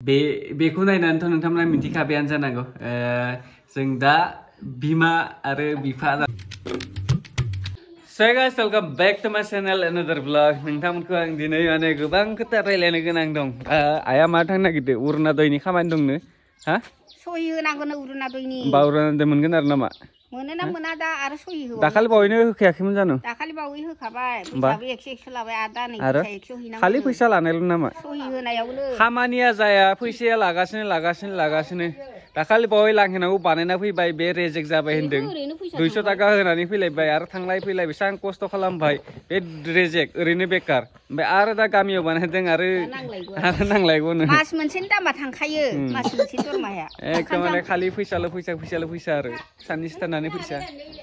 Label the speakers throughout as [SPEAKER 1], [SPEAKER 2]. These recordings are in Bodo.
[SPEAKER 1] बेखौ नायनानैथ' नोंथांमोना मिथिखाबायानो जानांगौ जों दा बिमा आरो बिफा So guys, welcome back to my channel another vlog. नोंथांमोनखौ आं दिनै माने गोबां खोथा रायलायनो गोनां दं। आइया मा थांनो नागिरदों? उरुनादयनि खामानि दंनो। हा?
[SPEAKER 2] सहि होनांगोन उरुनादयनि।
[SPEAKER 1] बा उरुनादय मोनगोन आरो नामा?
[SPEAKER 2] मोनोना मोना दा आरो सहि होबावनांगोन।
[SPEAKER 1] दाखालि बावैनो होखायाखैमोन जानो? दाखालि
[SPEAKER 2] बावै होखाबाय। फैसाबो 100 लाबाय आदा नै फैसा 100 हैनांगौ।
[SPEAKER 1] खालि फैसा लानायल' नामा?
[SPEAKER 2] सहि होनायावनो। खामानिया
[SPEAKER 1] जाया फैसाया लागासिनो। दाखालि बावै लांहोनांगौ बानायना फैबाय बे रेजेक्ट जाबाय होनदों। 200 थाखा होनानै फैलायबाय आरो थांलाय फैलाय बेसां खस्थ' खालामबाय बे रेजेक्ट ओरैनो बेकार। ओमफ्राय आरो दा गामियाव बानायदों आरो नांलायगौनो।
[SPEAKER 2] मास मोनसेनि दामा थांखायो। मास मोनसेनि दरमाहाया।
[SPEAKER 1] एकदमबारे खालि फैसा आरो साननैसो थानानै फैसा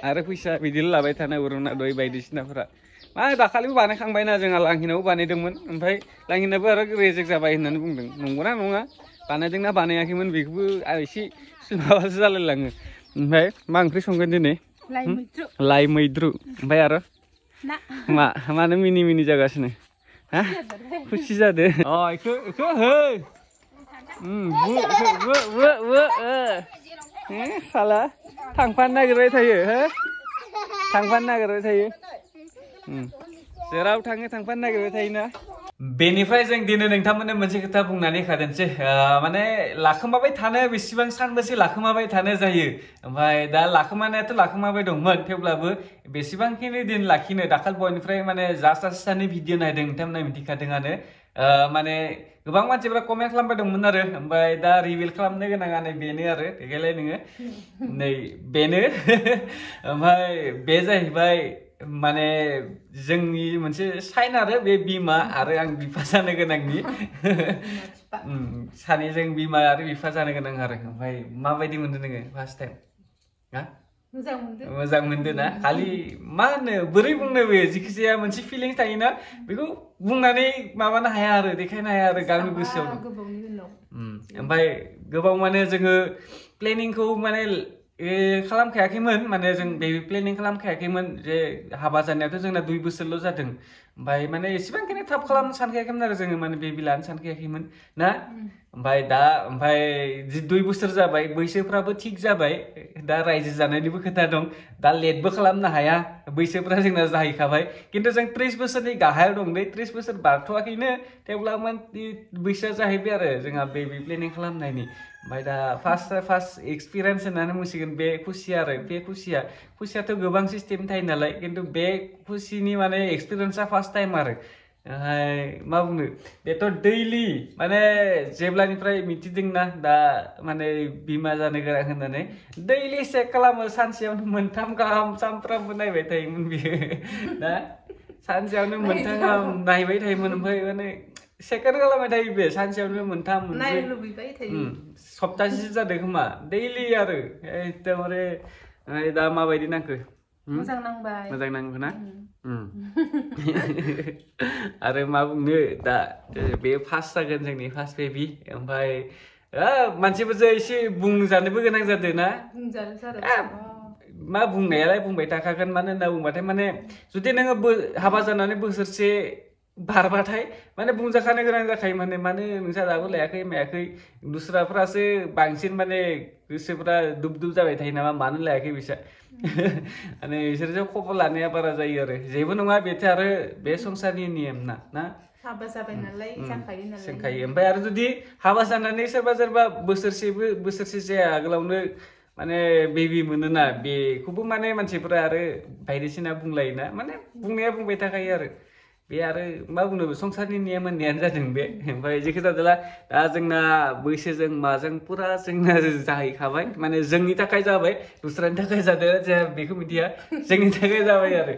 [SPEAKER 1] आरो फैसा बिदिल' लाबाय थानाय उरुनादय बायदिसिनाफोरा। मा दाखालिबो बानायखांबायना जोंहा लांहिनायावबो बानायदोंमोन ओमफ्राय लांहिनायाबो आरो रेजेक्ट जाबाय होननानै बुंदों। नंगौना नङा बानायदोंना बानायाखैमोन बेखौबो एसे माबासो जालायलाङो। ओमफ्राय मा ओंख्रि संगोन दिनै? लाइ मैद्रु। ओमफ्राय आरो मानो मिनि जागासिनो? हा? खुसि जादो? इखो है। साला थांफानो नागिरबाय थायो हो? जेराव थाङो थांफानो नागिरबाय थायोना? बेनिफ्राय जों दिनै नोंथांमोननो मोनसे खोथा बुंनानै खादोंसै माने लाखोमाबाय थानो बेसेबां सानबेसे लाखोमाबाय थानो जायो ओमफ्राय दा लाखोमानायाथ' लाखोमाबाय दंमोन थेवब्लाबो बेसेबांखिनि दिन लाखिनो दाखाल बयनिफ्राय माने सानै भिडिअ नायदों नोंथांमोना मिथिखादोंआनो माने गोबां मानसिफोरा कमेन्ट खालामबाय दंमोन आरो ओमफ्राय दा रिभिल खालामनो गोनाङानो बेनो आरो देखायलाय नोङो नै बेनो ओमफ्राय बे जाहैबाय माने जोंनि मोनसे साइन आरो बे बिमा आरो आं बिफा जानो गोनांनि सानैजों बिमा आरो बिफा जानो गोनां आरो ओमफ्राय माबायदि मोनदों नोङो फार्स्ट टाइम हा मोजां मोनदों ना खालि मा होनो बोरै बुंनो बे जिखिजाया मोनसे फिलिंस थायोना बेखौ बुंनानै माबानो हाया आरो देखायनो हाया आरो गावनि गोसोआव ओमफ्राय गोबाव माने जोङो प्लेनिंखौ माने खालामखायाखैमोन माने जों बेबि प्लेनिं खालामखायाखैमोन जे हाबा जानायाथ' जोंना 2 बोसोरल' जादों ओमफ्राय माने एसेबांखिनि थाब खालामनो सानखायाखैमोन आरो जोङो माने बेबि लानो सानखायाखैमोन ना ओमफ्राय 2 बोसोर जाबाय बैसोफ्राबो थिग जाबाय दा रायजो जानायनिबो खोथा दं दा लेटबो खालामनो हाया बैसोफ्रा जोंना जाहैखाबाय खिन्थु जों 30 बोसोरनि गाहायाव दं 30 बोसोर बारथ'वाखैनो थेवब्लाबो बैसोआ जाहैबाय आरो जोंहा बेबि प्लेनिं खालामनायनि ओमफ्राय दा फार्स्ट एक्सपिरियेन्स होननानै बुंसिगोन बे खुसिया आरो बे खुसियाथ' गोबां सिस्टेम थायो नालाय खिन्थु बे खुसिनि माने एक्सपिरियेन्सआ फार्स्ट टाइम आरो मा बुंनो बेथ' दैलि माने जेब्लानिफ्राय मिथिदोंना दा माने बिमा जानो गोनां होननानै दैलि चेक खालामो सानसेयावनो 3 गाहाम सानफ्रामबो नायबाय थायोमोन बियो दा सानसेयावनो 3 गाहाम नायबाय थायोमोन ओमफ्राय माने सेकेन्ड खालामबाय थायो बे सानसेयावनो 3 नायनो लुबैबाय थायो सप्तासेसो जादों खोमा दैलि आरो एकदमबारे दा माबायदि नांखो मोजां नांगौ ना आरो मा बुंनो दा बे फार्स्ट जागोन जोंनि फार्स्ट बेबि ओमफ्राय मानसिफोरजों एसे बुंजानोबो गोनां जादों ना मा बुंनायालाय बुंबाय थाखागोन मानो होनना बुंबाथाय माने जुदि नोङो हाबा जानानै बोसोरसे बारबाथाय माने बुंजाखानो गोनां जाखायो माने मानो नोंसा दाबो लायाखै मायाखै दुसराफ्रासो बांसिन माने गोसोफ्रा दुब जाबाय थायो नामा मानो लायाखै बिसा माने बिसोरसो खबर लानाया बारा जायो आरो जेबो नङा बेथ' आरो बे संसारनि नियम ना
[SPEAKER 2] हाबा जाबाय नालाय
[SPEAKER 1] सोंखायो ओमफ्राय आरो जुदि हाबा जानानै सोरबा बोसोरसे जाया आगोलावनो माने बेबि मोनोना बेखौबो माने मानसिफोरा आरो बायदिसिना बुंलायोना माने बुंनाया बुंबाय थाखायो आरो बे आरो मा बुंनो संसारनि नियम होननायानो जादों बे ओमफ्राय जेखि जादोला दा जोंना बैसोजों माजों पुरा जोंना जाहैखाबाय माने जोंनि थाखाय जाबाय दस्रानि थाखाय जादों जे बेखौ मिथिया जोंनि थाखाय जाबाय आरो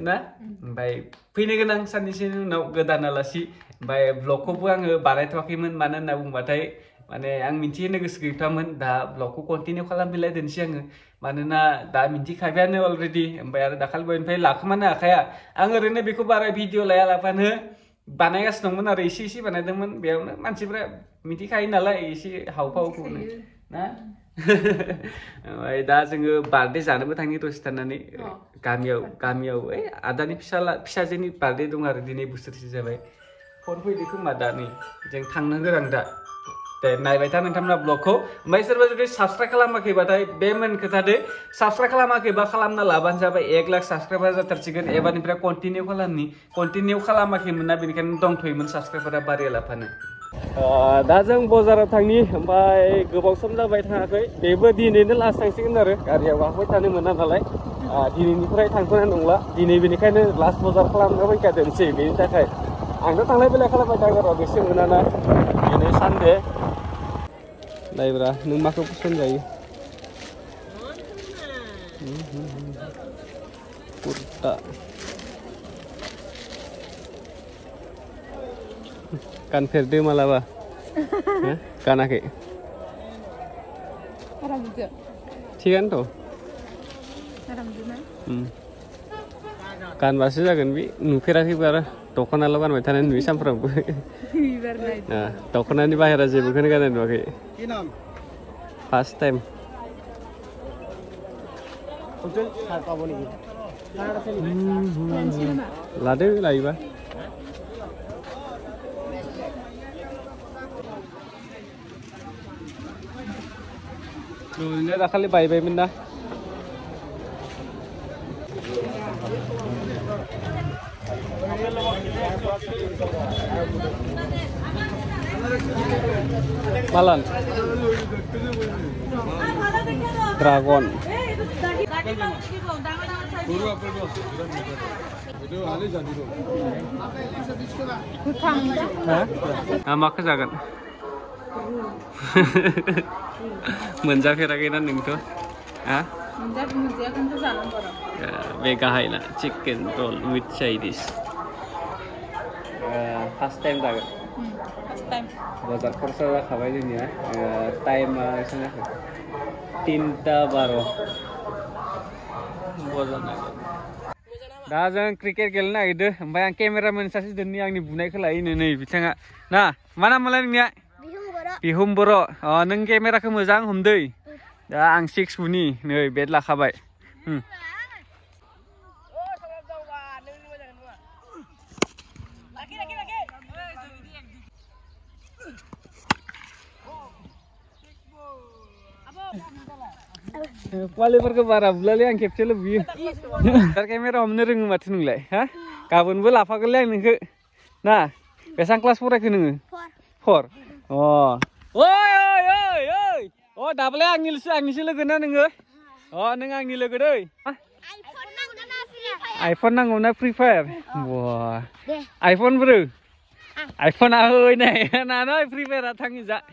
[SPEAKER 1] ना ओमफ्राय फैनो गोनां साननैसोनि उनाव गोदान आलासि ओमफ्राय ब्लगखौबो आङो बानायथ'वाखैमोन मानो होनना बुंबाथाय माने आं मिथिहोनो गोसो गैथामोन दा ब्लगखौ कन्टिनिउ खालामबिलाय दोनसै आङो मानोना दा मिथिखाबायानो अलरेडि ओमफ्राय आरो दाखालिनिफ्राय लाखोमानो हाखाया आं ओरैनो बेखौ बारा भिडिअ लाया लाफानो बानायगासिनो दंमोन आरो एसे बानायदोंमोन बेयावनो मानसिफ्रा मिथिखायो नालाय एसे हावभावखौनो ना ओमफ्राय दा जोङो बार्थडे जानोबो थाङो दसे थानानै गामियाव आदानि फिसाजोनि बार्थडे दं आरो दिनै बोसोरसे जाबाय फन फैदो खोमा दा नै जों थांनो गोनां दा नायबाय था नोंथांमोना ब्लगखौ ओमफ्राय सोरबा जुदि साबस्क्राइब खालामाखैबाथाय बे मेन खोथादो साबस्क्राइब खालामाखैबा खालामना लाबानो जाबाय 1 लाख साबस्क्राइबार जाथारसिगोन एबारनिफ्राय कन्टिनिउ खालामाखैमोन ना बेनिखायनो दंथ'योमोन साबस्क्राइबारा बाराया लाफानो दा जों बाजाराव थांनि ओमफ्राय गोबाव सम जाबाय थाङाखै बेबो दिनैनो लास्ट थांसिगोन आरो गारियाव गाखोबाय थानो मोना नालाय दिनैनिफ्राय थांथ'नाय नंला दिनै बेनिखायनो लास्ट बाजार खालामनो फैखादोंसै बेनि थाखाय आंथ' थांलाय फैलाय खालामबाय थागोन र' गोसो मोनाना दिनै सानडे नायब्रा नों माखौ पसन्द जायो कुर्ता गानफेरदो मालाबा गानाखै थिगानोथ' गानबासो जागोन बे नुफेराखैबो आरो दख'नाल' गानबाय थानाय नुयो सानफ्रामबो दख'नानि बाहेरा जेबोखौनो गाननाय नुवाखै फार्स्ट टाइम लादो लायोबा ओरैनो दाखालि बायबायमोन ना Malan Dragon Makan jagan Menjaga-jaga nengto Mega high chicken roll with Chinese first time jagan first time bazar khorsa khabai dunia time sana 3:12 bazar naga da जों क्रिकेट गेलेनो नागिरदों ओमफ्राय आं केमेरामेन सासे दोननि आंनि बुनायखौ लायोनो नै बिथाङा ना मा नाम मोनलाय नोंनिया बिहुम बर' नों केमेराखौ मोजां हमदै दा आं 6 बुनि नै बेट लाखाबाय Kualiperke bara bulali ang capture lebih. Ntar kamera omnya rengu mati nunglai, ha? Kabun bula apa kelai nengke? Nah, besang kelas pura ke nengke? 4. Oh, oi. Oh, double angil sih legena nengke? Oh, neng angil legena. iPhone nang guna Free Fire. Wah, iPhone bro. iPhone ahoy nih, nah Free Fire atang iza.